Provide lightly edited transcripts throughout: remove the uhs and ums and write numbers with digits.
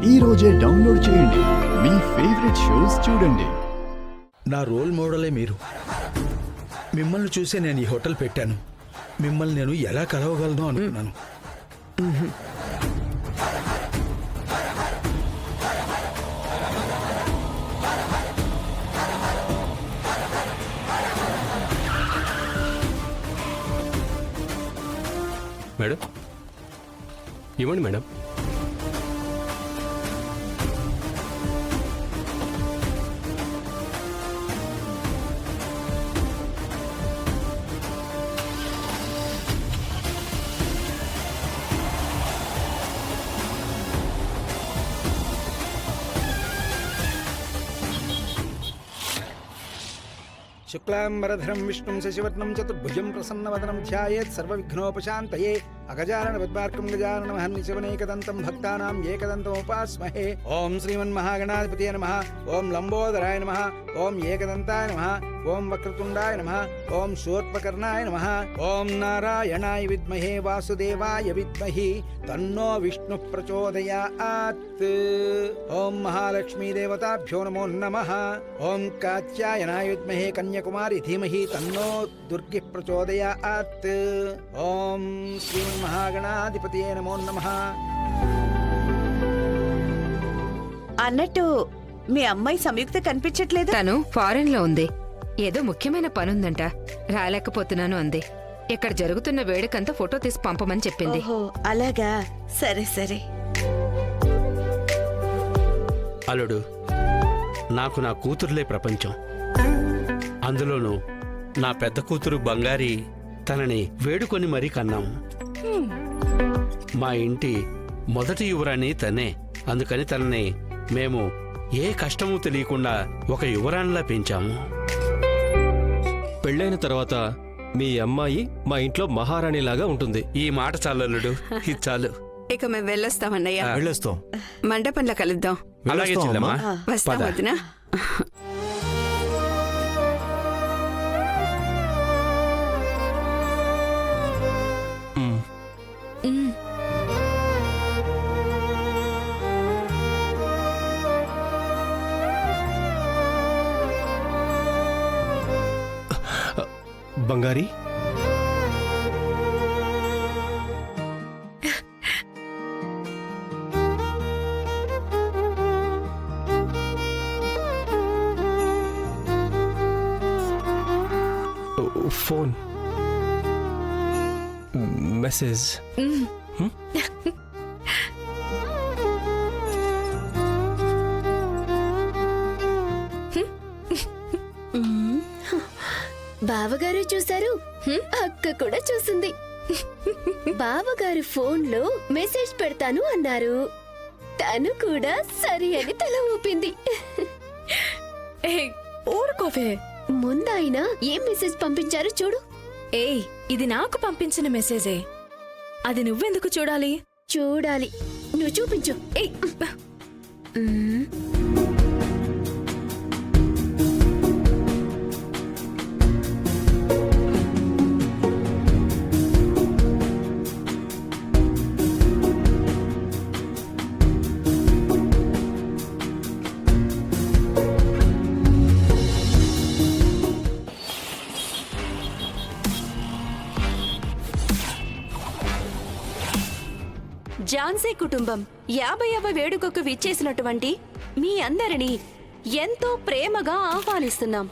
ఈ రోజే డౌన్లోడ్ చేయండి. మీ ఫేవరెట్ షోస్ చూడండి. నా రోల్ మోడలే మీరు. మిమ్మల్ని చూసే నేను ఈ హోటల్ పెట్టాను. మిమ్మల్ని నేను ఎలా కలవగలను అనుకున్నాను. మేడం ఇవ్వండి మేడం. శుక్లాంబరధరం విష్ణుం శశివర్ణం చతుర్భుజం ప్రసన్నవదనం ధ్యాయేత్ సర్వవిఘ్నోపశాంతయే అగజానన పద్మార్కం గజానన మహర్నిశమనేకదంతం భక్తానాం ఏకదంతముపాస్మహే. ఓం శ్రీమన్మహాగణాధిపతయే నమః. ఓం లంబోదరాయ నమః. ఓం ఏకదంతాయ నమః. ఓం వక్రతుండాయ నమః. ఓం శూర్పకర్ణాయ నమః. ఓం నారాయణాయ విద్మహే వాసుదేవాయ విద్మహి తన్నో విష్ణు ప్రచోదయాత్. ఓం మహాలక్ష్మీ దేవతాభ్యో నమో నమః. ఓం కాత్యాయనాయ విద్మహే కన్యాకుమారి ధీమహి తన్నో దుర్గి ప్రచోదయాత్. ఓం శ్రీమన్మహాగణాధిపతయే నమో నమః. అన్నట్టు మీ అమ్మాయి సంయుక్త కనిపించట్లేదు. తను ఫారెన్ లో ఉంది. ఏదో ముఖ్యమైన పనుందంట, రాలేకపోతున్నాను అంది. ఇక్కడ జరుగుతున్న వేడుకంతా ఫోటో తీసి పంపమని చెప్పింది. ఓహో అలాగా, సరే సరే. అల్లుడు, నాకు నా కూతురులే ప్రపంచం. అందులోనూ నా పెద్ద కూతురు బంగారి తనని వేడుకొని మరీ కన్నాం. మా ఇంటి మొదటి యువరాణి తనే. అందుకని తనని మేము ఏ కష్టమూ తెలియకుండా ఒక యువరాణిలా పెంచాము. పెళ్ళైన తర్వాత మీ అమ్మాయి మా ఇంట్లో మహారాణిలాగా ఉంటుంది. ఈ మాట చాలు అల్లుడు, ఇది చాలు. ఇక మేము వెళ్ళొస్తామన్నయ్య. వెళ్ళొస్తాం. మండపంలో కలుద్దాం. అలాగే చెల్లమ్మా. వస్తాం పద. వదినా. బంగారి, ఫోన్ మెసేజ్. బావగారు చూశారు, అక్క కూడా చూసింది. బావగారు ఫోన్ లో మెసేజ్ పెడతాను అన్నారు. తను కూడా సరి అని తల ఊపింది. ఊరుకోవే. ముందాయన ఏం మెసేజ్ పంపించారు చూడు. ఏయ్, ఇది నాకు పంపించిన మెసేజే. అది నువ్వెందుకు చూడాలి? చూడాలి, నువ్వు చూపించు. ఏయ్, ఝాన్సీ కుటుంబం 50వ వేడుకకు విచ్చేసినటువంటి మీ అందరినీ ఎంతో ప్రేమగా ఆహ్వానిస్తున్నాం.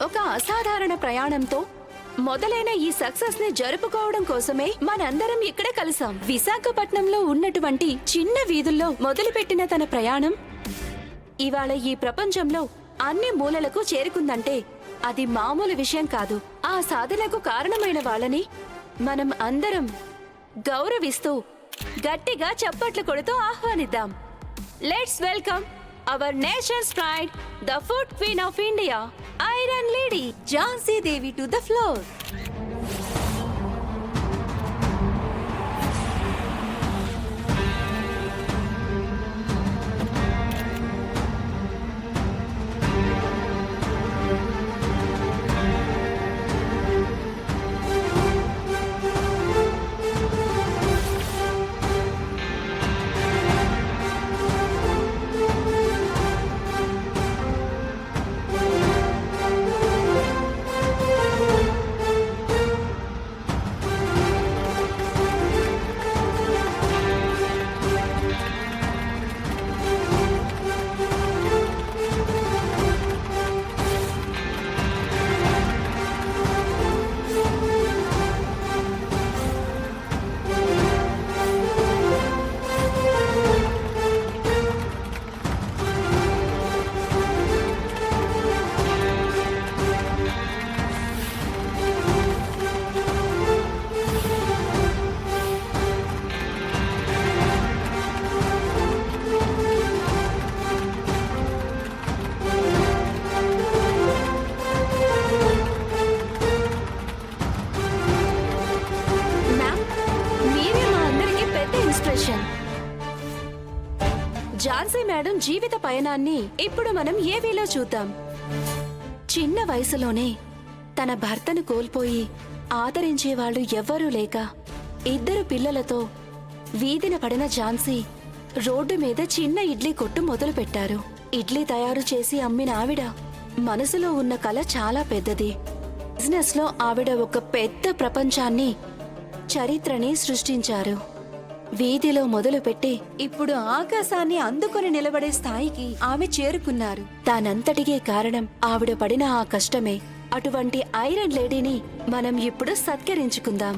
ఒక అసాధారణ ప్రయాణంతో మొదలైన ఈ సక్సెస్ ని జరుపుకోవడం కోసమే మనందరం ఇక్కడే కలిసాం. విశాఖపట్నంలో ఉన్నటువంటి చిన్న వీధుల్లో మొదలుపెట్టిన తన ప్రయాణం ఇవాళ ఈ ప్రపంచంలో అన్ని మూలలకు చేరుకుందంటే అది మామూలు విషయం కాదు. ఆ సాధనకు కారణమైన వాళ్ళని మనం అందరం గౌరవిస్తూ గట్టిగా చప్పట్లు కొడుతూ ఆహ్వానిద్దాం. Let's welcome our nation's pride, the food queen of India, iron lady Jhansi Devi to the floor. Expression. Jhansi madam జీవిత పయనాన్ని ఇప్పుడు మనం ఏవీలో చూద్దాం. చిన్న వయసులోనే తన భర్తను కోల్పోయి ఆదరించేవాళ్లు ఎవ్వరూ లేక 2 పిల్లలతో వీధిన పడిన ఝాన్సీ రోడ్డు మీద చిన్న ఇడ్లీ కొట్టు మొదలుపెట్టారు. ఇడ్లీ తయారు చేసి అమ్మిన ఆవిడ మనసులో ఉన్న కల చాలా పెద్దది. బిజినెస్ లో ఆవిడ ఒక పెద్ద ప్రపంచాన్ని, చరిత్రని సృష్టించారు. వీధిలో మొదలుపెట్టి ఇప్పుడు ఆకాశాన్ని అందుకొని నిలబడే స్థాయికి ఆమె చేరుకున్నారు. దానంతటికీ కారణం ఆవిడ పడిన ఆ కష్టమే. అటువంటి ఐరన్ లేడీని మనం ఇప్పుడు సత్కరించుకుందాం.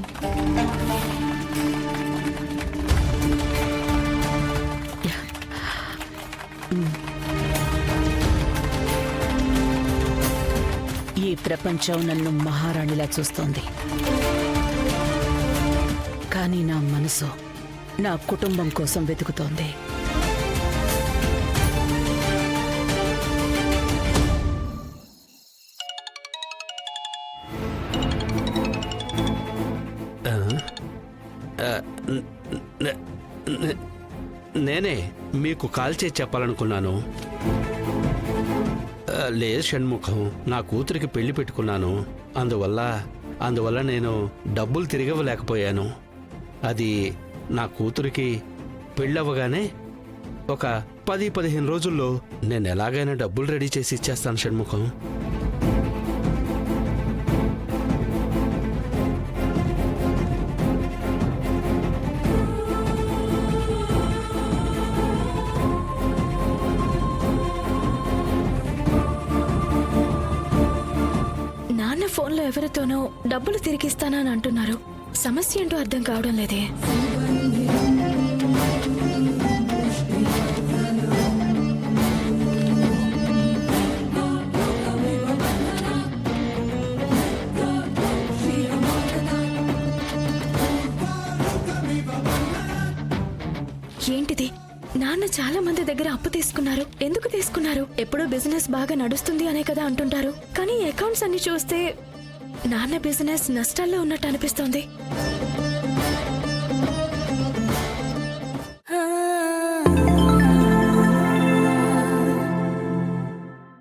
ఈ ప్రపంచం నన్ను మహారాణిలా చూస్తోంది, కానీ నా మనసు నా కుటుంబం కోసం వెతుకుతోంది. నేనే మీకు కాల్ చేసి చెప్పాలనుకున్నాను. లేదు షణ్ముఖం, నా కూతురికి పెళ్లి పెట్టుకున్నాను. అందువల్ల నేను డబ్బులు తిరిగివ్వలేకపోయాను. అది నా కూతురికి పెళ్ళవగానే ఒక 10-15 రోజుల్లో నేను ఎలాగైనా డబ్బులు రెడీ చేసి ఇచ్చేస్తాను షణ్ముఖం. నాన్న ఫోన్లో ఎవరితోనో డబ్బులు తిరిగిస్తానని అంటున్నారు. సమస్య ఏంటో అర్థం కావడం లేదే. ఏంటిది? నాన్న చాలా మంది దగ్గర అప్పు తీసుకున్నారు. ఎందుకు తీసుకున్నారు? ఎప్పుడూ బిజినెస్ బాగా నడుస్తుంది అనే కదా అంటుంటారు. కానీ అకౌంట్స్ అన్ని చూస్తే నాన్న బిజినెస్ నష్టాల్లో ఉన్నట్టు అనిపిస్తోంది.